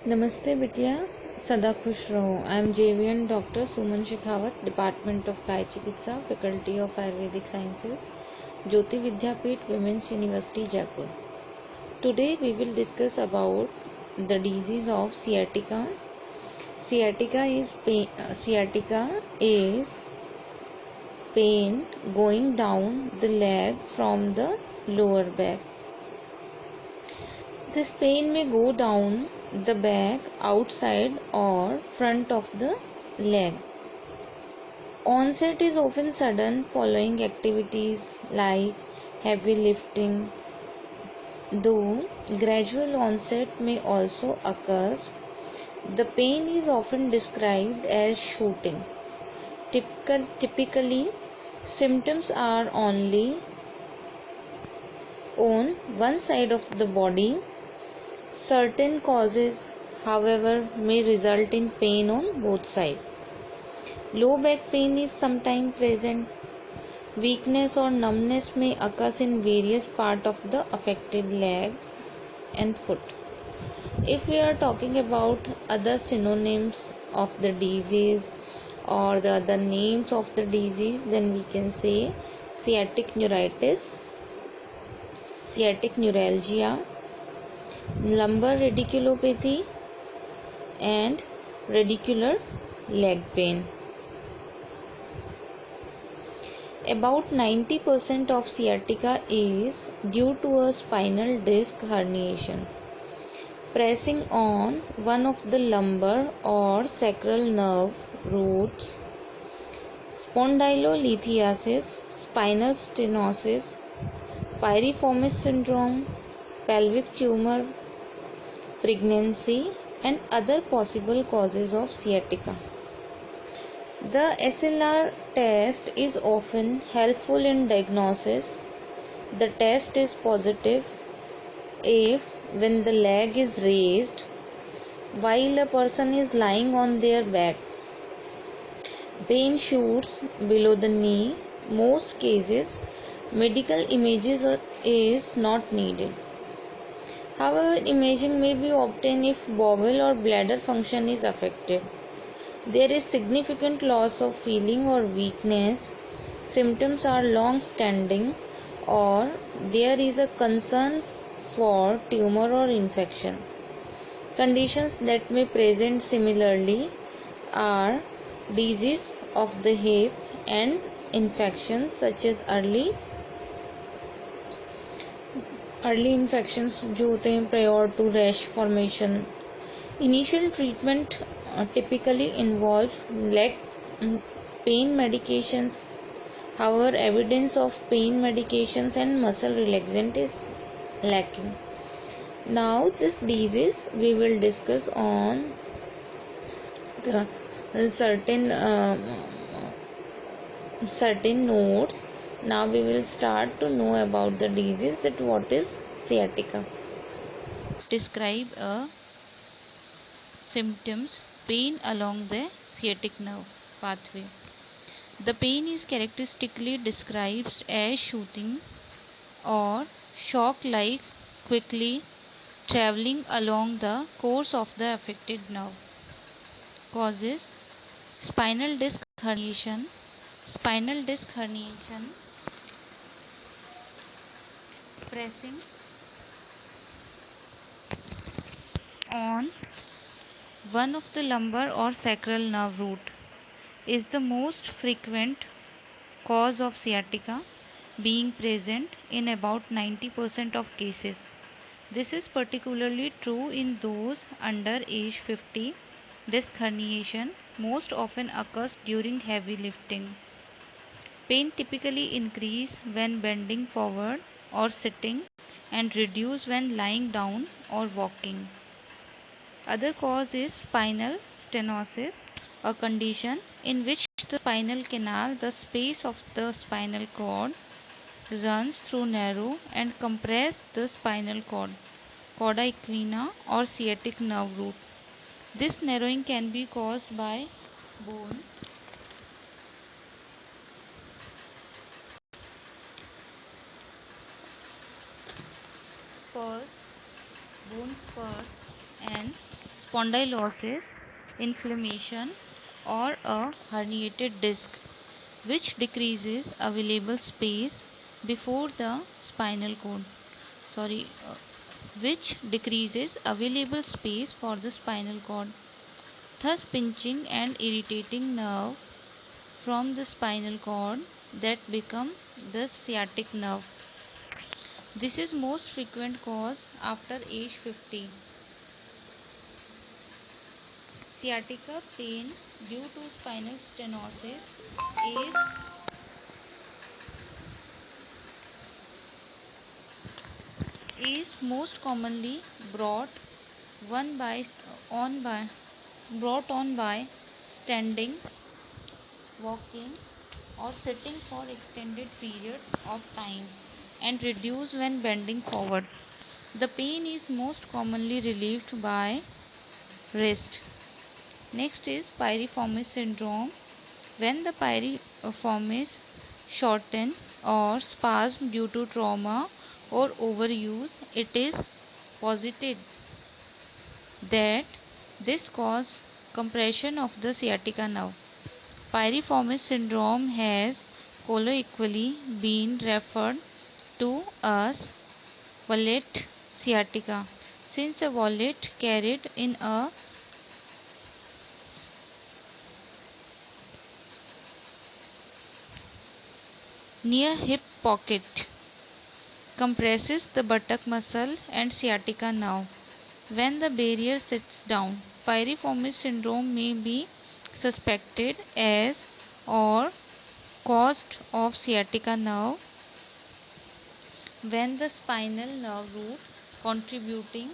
नमस्ते बिटिया, सदा खुश रहो। I am JVN doctor Suman Shekhawat, department of काय चिकित्सा, faculty of Ayurvedic sciences, Jyoti Vidyapeeth, women's university, Jaipur. Today we will discuss about the disease of sciatica. Sciatica is pain going down the leg from the lower back. This pain may go down the back, outside or front of the leg. Onset is often sudden following activities like heavy lifting, though gradual onset may also occur. The pain is often described as shooting. Typically, symptoms are only on one side of the body. Certain causes, however, may result in pain on both sides. Low back pain is sometimes present. Weakness or numbness may occur in various parts of the affected leg and foot. If we are talking about other synonyms of the disease or the other names of the disease, then we can say sciatic neuritis, sciatic neuralgia, lumbar radiculopathy, and radicular leg pain. About 90% of sciatica is due to a spinal disc herniation. Pressing on one of the lumbar or sacral nerve roots, spondylolithiasis, spinal stenosis, piriformis syndrome, pelvic tumor, pregnancy, and other possible causes of sciatica. The SLR test is often helpful in diagnosis. The test is positive if when the leg is raised while a person is lying on their back, pain shoots below the knee. Most cases, medical images is not needed. However, imaging may be obtained if bowel or bladder function is affected. There is significant loss of feeling or weakness. Symptoms are long standing, or there is a concern for tumor or infection. Conditions that may present similarly are disease of the hip and infections such as early infections जो होते हैं prior to rash formation. Initial treatment typically involves leg pain medications. However, evidence of pain medications and muscle relaxant is lacking. Now, this disease we will discuss on the certain notes. Now we will start to know about the disease, that what is sciatica. Describe a symptoms pain along the sciatic nerve pathway. The pain is characteristically described as shooting or shock like quickly traveling along the course of the affected nerve. Causes spinal disc herniation. Spinal disc herniation, pressing on one of the lumbar or sacral nerve root is the most frequent cause of sciatica, being present in about 90% of cases. This is particularly true in those under age 50. Disc herniation most often occurs during heavy lifting. Pain typically increase when bending forward or sitting and reduce when lying down or walking. Other cause is spinal stenosis, a condition in which the spinal canal, the space of the spinal cord, runs through narrow and compress the spinal cord, cauda equina or sciatic nerve root. This narrowing can be caused by bone spurs, and spondylosis, inflammation, or a herniated disc, which decreases available space before the spinal cord. Sorry, which decreases available space for the spinal cord, thus pinching and irritating nerve from the spinal cord that become the sciatic nerve. This is most frequent cause after age 50. Sciatica pain due to spinal stenosis is most commonly one by brought on by standing, walking, or sitting for extended periods of time and reduce when bending forward. The pain is most commonly relieved by rest. Next is piriformis syndrome. When the piriformis shorten or spasm due to trauma or overuse, it is posited that this causes compression of the sciatica nerve. Piriformis syndrome has colloquially been referred to as vallet sciatica, since a wallet carried in a near hip pocket compresses the buttock muscle and sciatica nerve. When the barrier sits down, piriformis syndrome may be suspected as or caused of sciatica nerve when the spinal nerve root contributing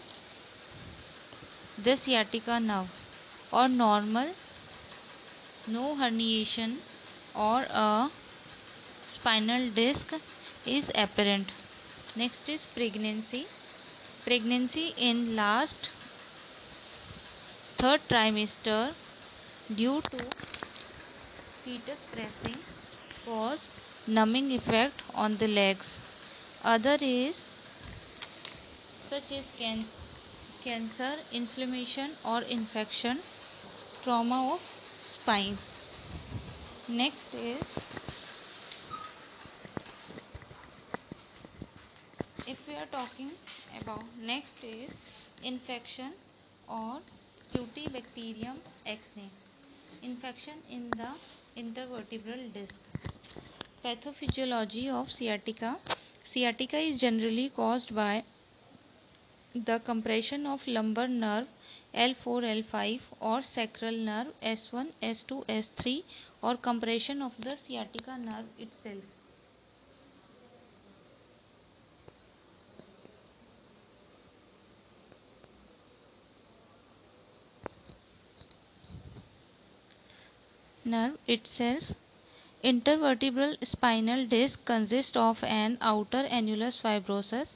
the sciatica nerve or normal, no herniation or a spinal disc is apparent. Next is pregnancy. Pregnancy in last third trimester due to fetus pressing cause numbing effect on the legs. Other is such as cancer, inflammation or infection, trauma of spine. Next is, if we are talking about next is infection or Cutibacterium acne, infection in the intervertebral disc. Pathophysiology of sciatica. Sciatica is generally caused by the compression of lumbar nerve L4, L5 or sacral nerve S1, S2, S3 or compression of the sciatica nerve itself. Nerve itself. Intervertebral spinal disc consists of an outer annulus fibrosus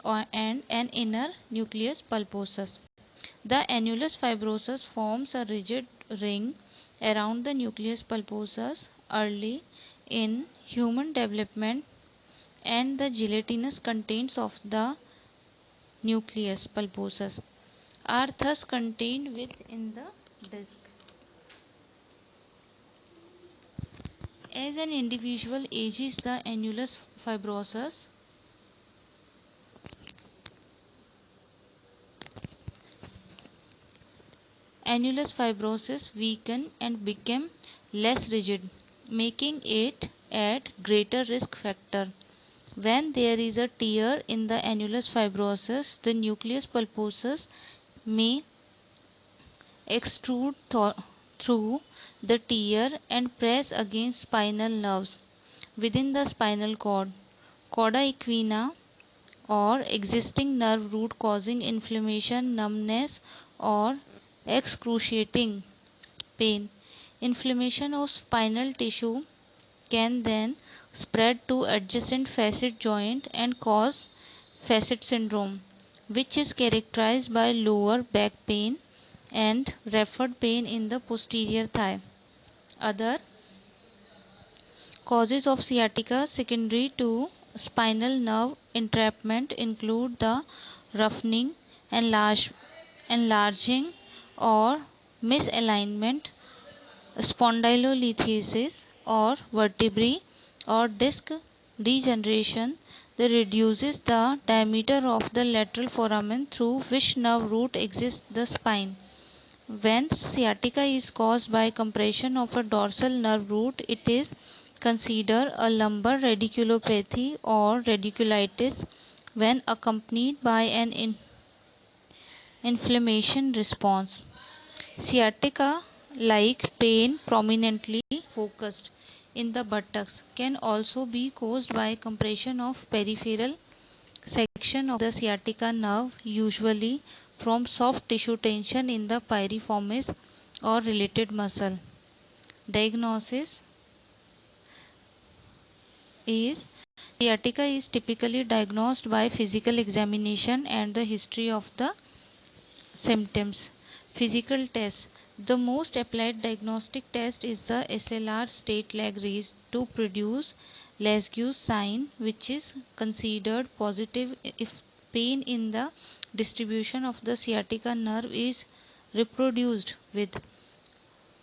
and an inner nucleus pulposus. The annulus fibrosus forms a rigid ring around the nucleus pulposus early in human development, and the gelatinous contents of the nucleus pulposus are thus contained within the disc. As an individual ages, the annulus fibrosus weaken and become less rigid, making it at greater risk factor. When there is a tear in the annulus fibrosus, the nucleus pulposus may extrude through the tear and press against spinal nerves within the spinal cord, cauda equina, or existing nerve root, causing inflammation, numbness, or excruciating pain. Inflammation of spinal tissue can then spread to adjacent facet joint and cause facet syndrome, which is characterized by lower back pain and referred pain in the posterior thigh. Other causes of sciatica secondary to spinal nerve entrapment include the roughening, enlarging or misalignment, spondylolisthesis or vertebrae or disc degeneration that reduces the diameter of the lateral foramen through which nerve root exits the spine. When sciatica is caused by compression of a dorsal nerve root, it is considered a lumbar radiculopathy or radiculitis when accompanied by an inflammation response. Sciatica-like pain prominently focused in the buttocks can also be caused by compression of peripheral section of the sciatica nerve, usually from soft tissue tension in the piriformis or related muscle. Diagnosis is sciatica is typically diagnosed by physical examination and the history of the symptoms. Physical tests. The most applied diagnostic test is the SLR straight leg raise to produce Lesch's sign, which is considered positive if pain in the distribution of the sciatica nerve is reproduced with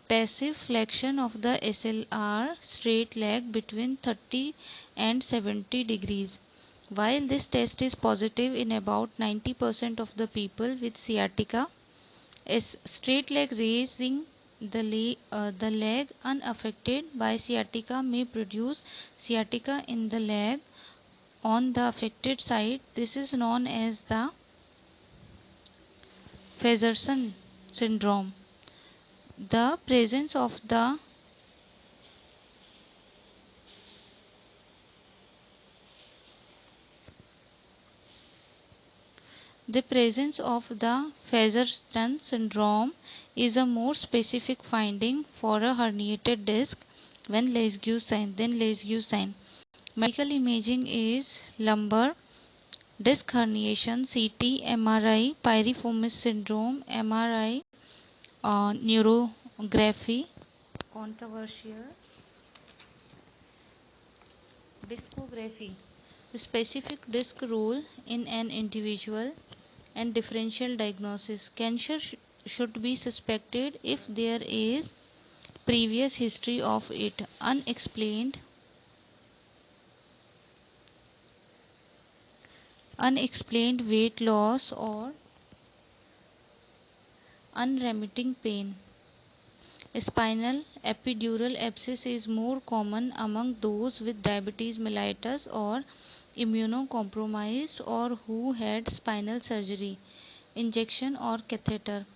passive flexion of the SLR straight leg between 30 and 70 degrees. While this test is positive in about 90% of the people with sciatica, is straight leg raising the leg unaffected by sciatica may produce sciatica in the leg on the affected side. This is known as the Fezerson syndrome. The presence of the Fezerson syndrome is a more specific finding for a herniated disc than Lesch's sign. Medical imaging is lumbar disc herniation, CT, MRI, piriformis syndrome, MRI, neurography, controversial discography, the specific disc role in an individual, and differential diagnosis. Cancer should be suspected if there is previous history of it, unexplained weight loss or unremitting pain. Spinal epidural abscess is more common among those with diabetes mellitus or immunocompromised or who had spinal surgery, injection or catheter.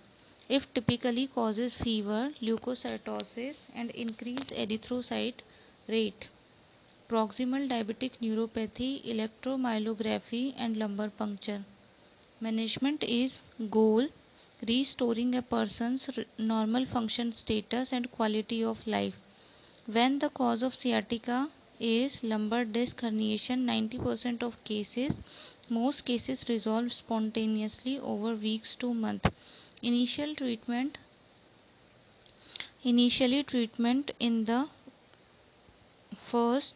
It typically causes fever, leukocytosis and increased erythrocyte rate. Proximal diabetic neuropathy, electromyography and lumbar puncture. Management is goal restoring a person's normal function status and quality of life. When the cause of sciatica is lumbar disc herniation, 90% of cases, most cases resolve spontaneously over weeks to months. Initially treatment in the first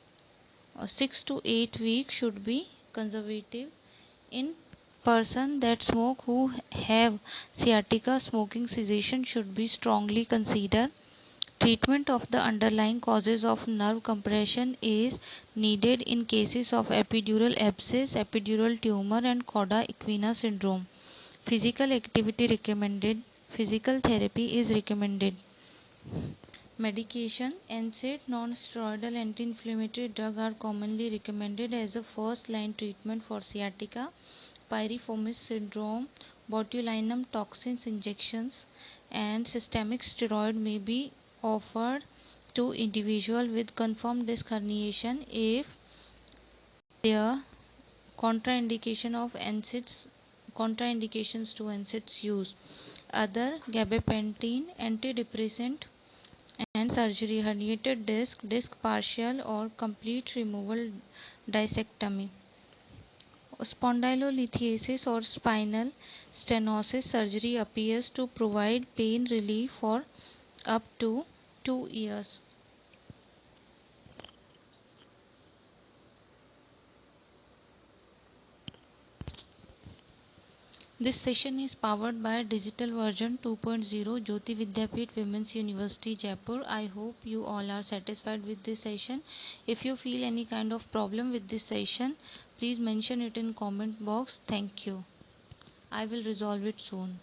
6 to 8 weeks should be conservative. In person that smoke who have sciatica, smoking cessation should be strongly considered. Treatment of the underlying causes of nerve compression is needed in cases of epidural abscess, epidural tumor and cauda equina syndrome. Physical activity recommended. Physical therapy is recommended. Medication. NSAID non-steroidal anti-inflammatory drugs are commonly recommended as a first-line treatment for sciatica, piriformis syndrome. Botulinum toxins injections and systemic steroid may be offered to individuals with confirmed disc herniation if there contraindications to NSAIDs use. Other gabapentin, antidepressant and surgery, herniated disc partial or complete removal, discectomy. Spondylolisthesis or spinal stenosis surgery appears to provide pain relief for up to 2 years. This session is powered by Digital Version 2.0 Jyoti Vidyapeeth Women's University Jaipur. I hope you all are satisfied with this session. If you feel any kind of problem with this session, please mention it in comment box. Thank you. I will resolve it soon.